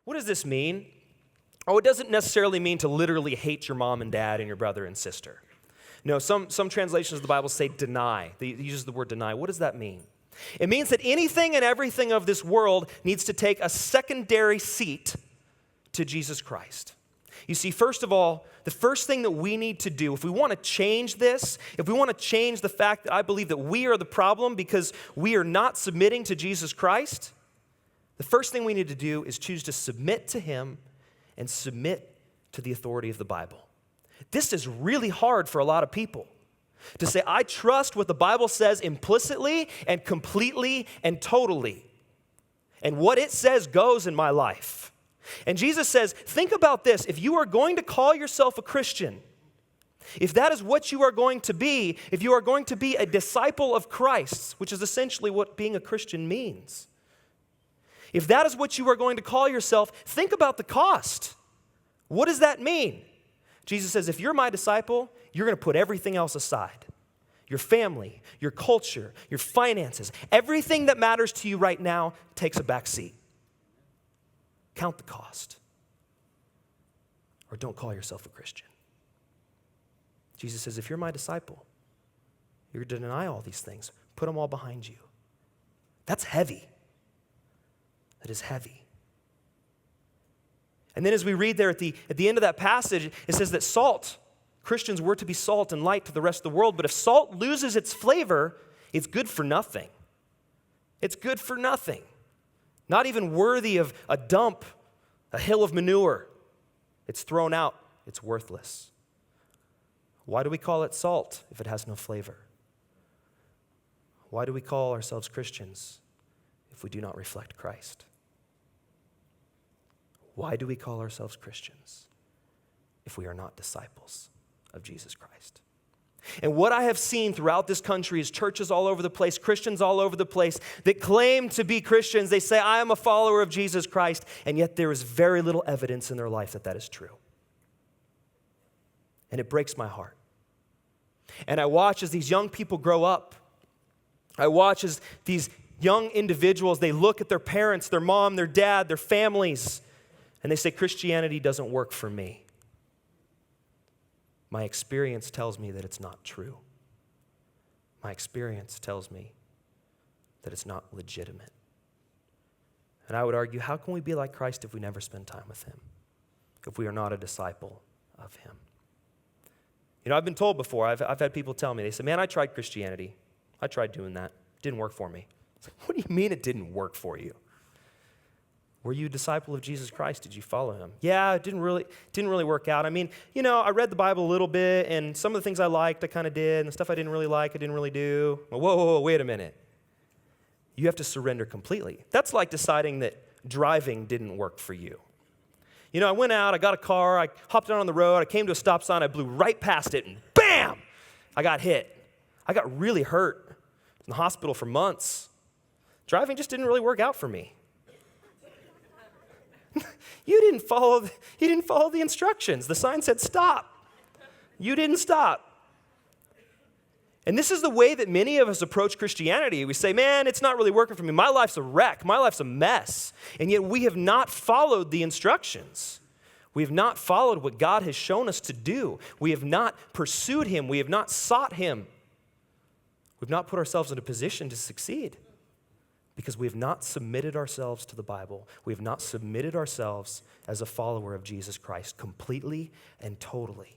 What does this mean? Oh, it doesn't necessarily mean to literally hate your mom and dad and your brother and sister. No, some translations of the Bible say deny. They use the word deny. What does that mean? It means that anything and everything of this world needs to take a secondary seat to Jesus Christ. You see, first of all, the first thing that we need to do, if we want to change this, if we want to change the fact that I believe that we are the problem because we are not submitting to Jesus Christ, the first thing we need to do is choose to submit to Him and submit to the authority of the Bible. This is really hard for a lot of people. To say, I trust what the Bible says implicitly and completely and totally. And what it says goes in my life. And Jesus says, think about this. If you are going to call yourself a Christian, if that is what you are going to be, if you are going to be a disciple of Christ, which is essentially what being a Christian means, if that is what you are going to call yourself, think about the cost. What does that mean? Jesus says, if you're my disciple, you're going to put everything else aside. Your family, your culture, your finances, everything that matters to you right now takes a back seat. Count the cost. Or don't call yourself a Christian. Jesus says, if you're my disciple, you're to deny all these things. Put them all behind you. That's heavy. That is heavy. And then as we read there at the end of that passage, it says that Christians were to be salt and light to the rest of the world, but if salt loses its flavor, it's good for nothing. It's good for nothing. Not even worthy of a dump, a hill of manure. It's thrown out. It's worthless. Why do we call it salt if it has no flavor? Why do we call ourselves Christians if we do not reflect Christ? Why do we call ourselves Christians if we are not disciples of Jesus Christ? And what I have seen throughout this country is churches all over the place, Christians all over the place that claim to be Christians. They say, I am a follower of Jesus Christ, and yet there is very little evidence in their life that that is true. And it breaks my heart. And I watch as these young people grow up. I watch as these young individuals, they look at their parents, their mom, their dad, their families, and they say, Christianity doesn't work for me. My experience tells me that it's not true. My experience tells me that it's not legitimate. And I would argue, how can we be like Christ if we never spend time with Him? If we are not a disciple of Him? You know, I've been told before, I've had people tell me, they say, man, I tried Christianity. I tried doing that. It didn't work for me. It's like, what do you mean it didn't work for you? Were you a disciple of Jesus Christ? Did you follow Him? Yeah, it didn't really work out. I mean, you know, I read the Bible a little bit, and some of the things I liked, I kind of did, and the stuff I didn't really like, I didn't really do. Well, whoa, wait a minute. You have to surrender completely. That's like deciding that driving didn't work for you. You know, I went out, I got a car, I hopped out on the road, I came to a stop sign, I blew right past it, and bam! I got hit. I got really hurt. I was in the hospital for months. Driving just didn't really work out for me. You didn't follow the instructions. The sign said stop. You didn't stop. And this is the way that many of us approach Christianity. We say, man, it's not really working for me. My life's a wreck. My life's a mess. And yet we have not followed the instructions. We have not followed what God has shown us to do. We have not pursued Him. We have not sought Him. We've not put ourselves in a position to succeed because we have not submitted ourselves to the Bible. We have not submitted ourselves as a follower of Jesus Christ completely and totally.